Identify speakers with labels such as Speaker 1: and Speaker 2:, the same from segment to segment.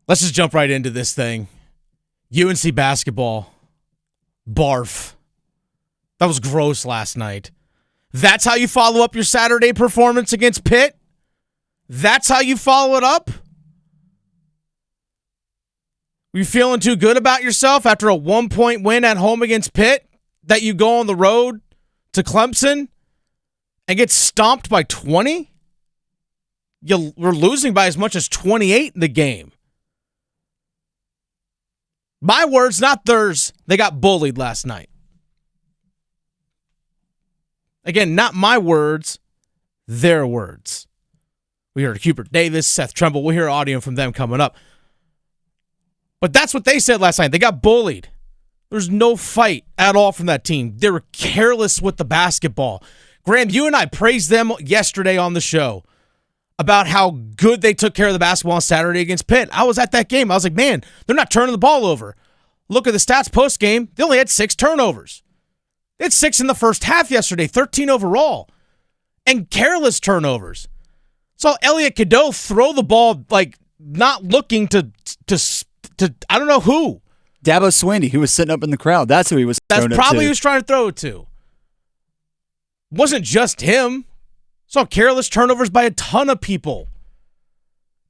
Speaker 1: Let's just jump right into this thing. UNC basketball. Barf. That was gross last night. That's how you follow up your Saturday performance against Pitt? That's how you follow it up? Were you feeling too good about yourself after a 1-point win at home against Pitt that you go on the road to Clemson and get stomped by 20? You were losing by as much as 28 in the game. My words, not theirs. They got bullied last night. Again, not my words, their words. We heard Hubert Davis, Seth Tremble. We'll hear audio from them coming up. But that's what they said last night. They got bullied. There's no fight at all from that team. They were careless with the basketball. Graham, you and I praised them yesterday on the show about how good they took care of the basketball on Saturday against Pitt. I was at that game. I was like, man, they're not turning the ball over. Look at the stats post-game. They only had 6 turnovers. They had 6 in the first half yesterday, 13 overall. And careless turnovers. Saw Elliot Cadeau throw the ball like not looking to I don't know who.
Speaker 2: Dabo Swinney, who was sitting up in the crowd. That's who he was throwing it to.
Speaker 1: That's probably who he was trying to throw it to. Wasn't just him. Saw careless turnovers by a ton of people.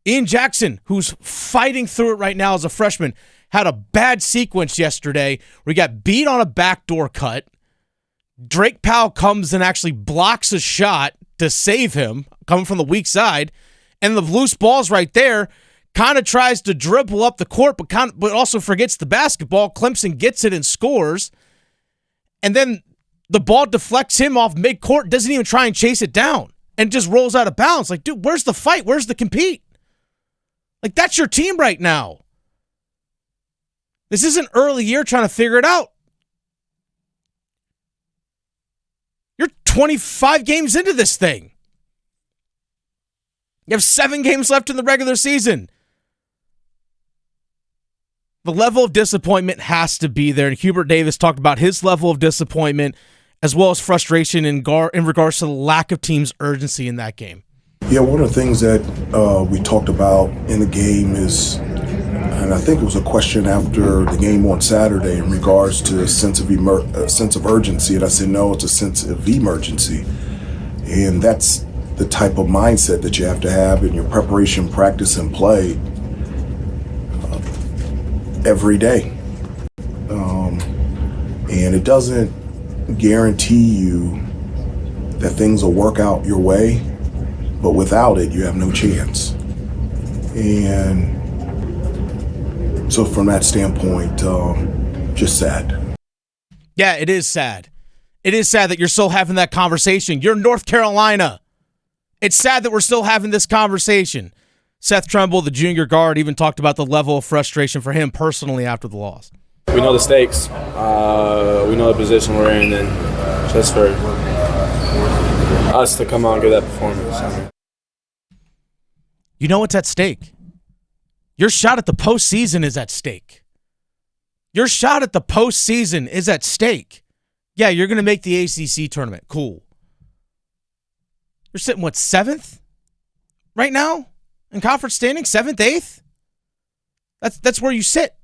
Speaker 1: Ian Jackson, who's fighting through it right now as a freshman, had a bad sequence yesterday where he got beat on a backdoor cut. Drake Powell comes and actually blocks a shot to save him, coming from the weak side, and the loose ball's right there. Kind of tries to dribble up the court, but also forgets the basketball. Clemson gets it and scores. And then the ball deflects him off midcourt, doesn't even try and chase it down, and just rolls out of bounds. Like, dude, where's the fight? Where's the compete? Like, that's your team right now. This isn't early year trying to figure it out. You're 25 games into this thing. You have 7 games left in the regular season. The level of disappointment has to be there. And Hubert Davis talked about his level of disappointment as well as frustration in regards to the lack of team's urgency in that game.
Speaker 3: Yeah, one of the things that we talked about in the game is, and I think it was a question after the game on Saturday in regards to a sense of urgency. And I said, no, it's a sense of emergency. And that's the type of mindset that you have to have in your preparation, practice, and play every day. And it doesn't guarantee you that things will work out your way, but without it, you have no chance. And so from that standpoint, just sad.
Speaker 1: Yeah, it is sad. It is sad that you're still having that conversation. You're North Carolina. It's sad that we're still having this conversation. Seth Tremble, the junior guard, even talked about the level of frustration for him personally after the loss.
Speaker 4: We know the stakes. We know the position we're in, and just for us to come out and get that performance.
Speaker 1: You know what's at stake? Your shot at the postseason is at stake. Your shot at the postseason is at stake. Yeah, you're going to make the ACC tournament. Cool. You're sitting, what, 7th right now in conference standing? 7th, 8th? That's where you sit.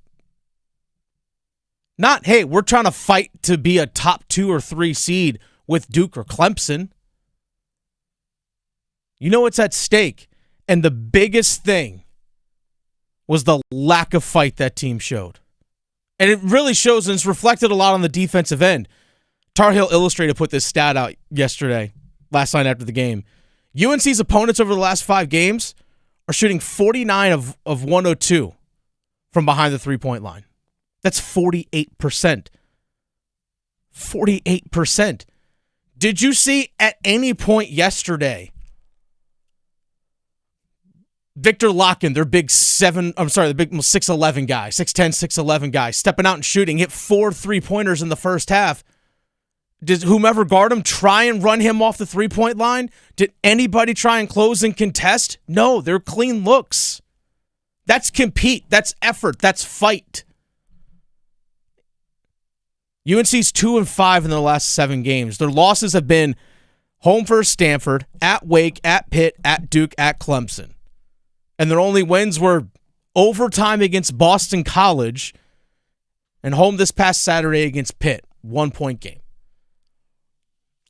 Speaker 1: Not, hey, we're trying to fight to be a top 2 or 3 seed with Duke or Clemson. You know what's at stake. And the biggest thing was the lack of fight that team showed. And it really shows, and it's reflected a lot on the defensive end. Tarheel Illustrated put this stat out last night after the game. UNC's opponents over the last 5 games are shooting 49 of 102 from behind the three-point line. That's 48%. 48%. Did you see at any point yesterday Victor Locken, their big 6'11 guy, 6'10", 6'11 guy, stepping out and shooting, hit 4 3-pointers in the first half? Did whomever guard him try and run him off the three-point line? Did anybody try and close and contest? No, they're clean looks. That's compete. That's effort. That's fight. UNC's 2-5 in their last 7 games. Their losses have been home versus Stanford, at Wake, at Pitt, at Duke, at Clemson. And their only wins were overtime against Boston College, and home this past Saturday against Pitt. 1-point game.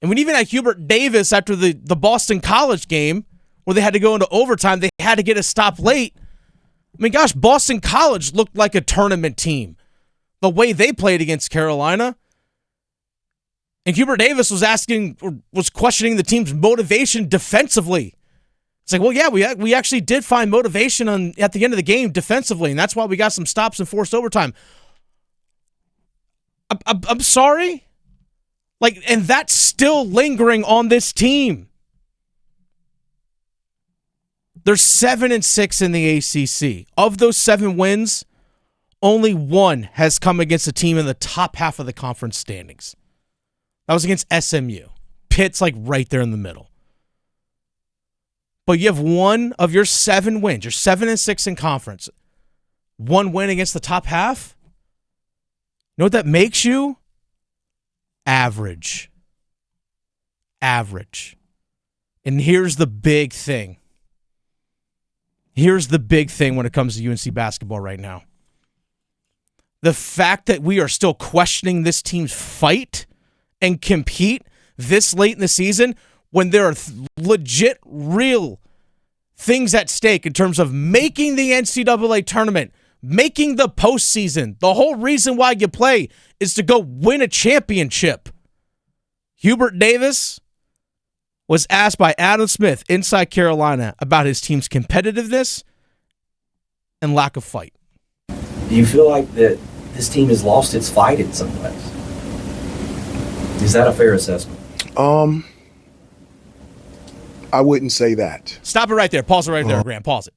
Speaker 1: And when even at Hubert Davis after the Boston College game, where they had to go into overtime, they had to get a stop late. I mean, gosh, Boston College looked like a tournament team. The way they played against Carolina. And Hubert Davis was questioning the team's motivation defensively. It's like, well, yeah, we actually did find motivation at the end of the game defensively, and that's why we got some stops and forced overtime. I'm sorry? And that's still lingering on this team. They're 7-6 in the ACC. Of those 7 wins, only 1 has come against a team in the top half of the conference standings. That was against SMU. Pitt's right there in the middle. But you have 1 of your 7 wins. You're 7-6 in conference. 1 win against the top half? You know what that makes you? Average. Average. And here's the big thing. Here's the big thing when it comes to UNC basketball right now. The fact that we are still questioning this team's fight and compete this late in the season when there are legit, real things at stake in terms of making the NCAA tournament, making the postseason. The whole reason why you play is to go win a championship. Hubert Davis was asked by Adam Smith inside Carolina about his team's competitiveness and lack of fight.
Speaker 5: Do you feel like that this team has lost its fight in some ways? Is that a fair assessment?
Speaker 3: I wouldn't say that.
Speaker 1: Stop it right there. Pause it right there, Graham. Pause it.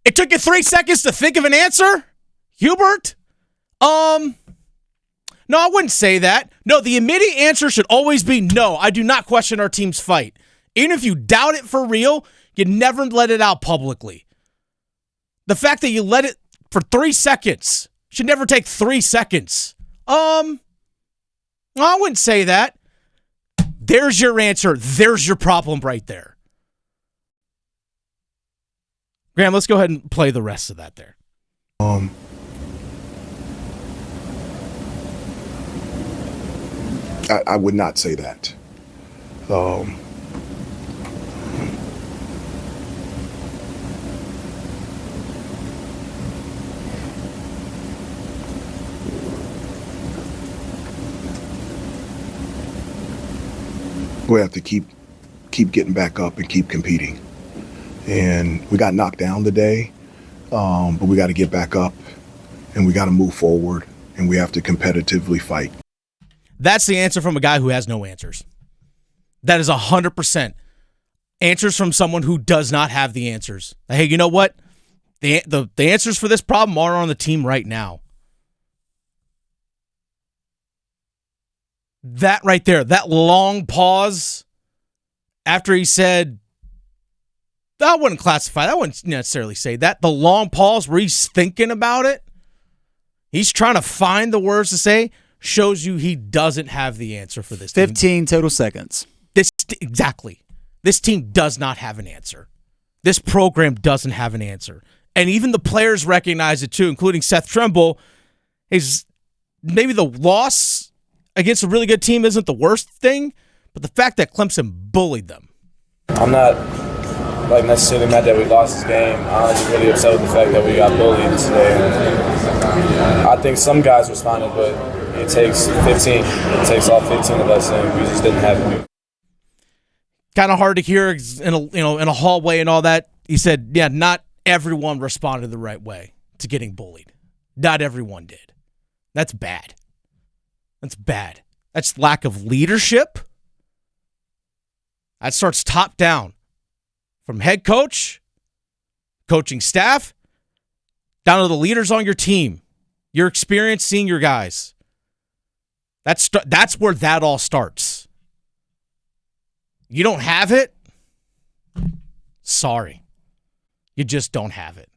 Speaker 1: It took you 3 seconds to think of an answer, Hubert? No, I wouldn't say that. No, the immediate answer should always be no. I do not question our team's fight. Even if you doubt it for real, you never let it out publicly. The fact that you let it for 3 seconds should never take 3 seconds. I wouldn't say that. There's your answer. There's your problem right there. Graham, let's go ahead and play the rest of that there.
Speaker 3: I would not say that. We have to keep getting back up and keep competing. And we got knocked down today, but we got to get back up and we got to move forward and we have to competitively fight.
Speaker 1: That's the answer from a guy who has no answers. That is 100% answers from someone who does not have the answers. Hey, you know what? The answers for this problem are on the team right now. That right there, that long pause after he said, I wouldn't classify, I wouldn't necessarily say that. The long pause where he's thinking about it, he's trying to find the words to say, shows you he doesn't have the answer for this
Speaker 2: 15
Speaker 1: team.
Speaker 2: total seconds.
Speaker 1: Exactly. This team does not have an answer. This program doesn't have an answer. And even the players recognize it too, including Seth Trimble. Is maybe the loss against a really good team isn't the worst thing, but the fact that Clemson bullied them.
Speaker 4: I'm not necessarily mad that we lost this game. I'm really upset with the fact that we got bullied today. I think some guys responded, but it takes 15. It takes all 15 of us, and we just didn't have it.
Speaker 1: Kind of hard to hear in a hallway and all that. He said, yeah, not everyone responded the right way to getting bullied. Not everyone did. That's bad. That's bad. That's lack of leadership. That starts top down. From head coach, coaching staff, down to the leaders on your team. Your experienced senior guys. That's where that all starts. You don't have it? Sorry. You just don't have it.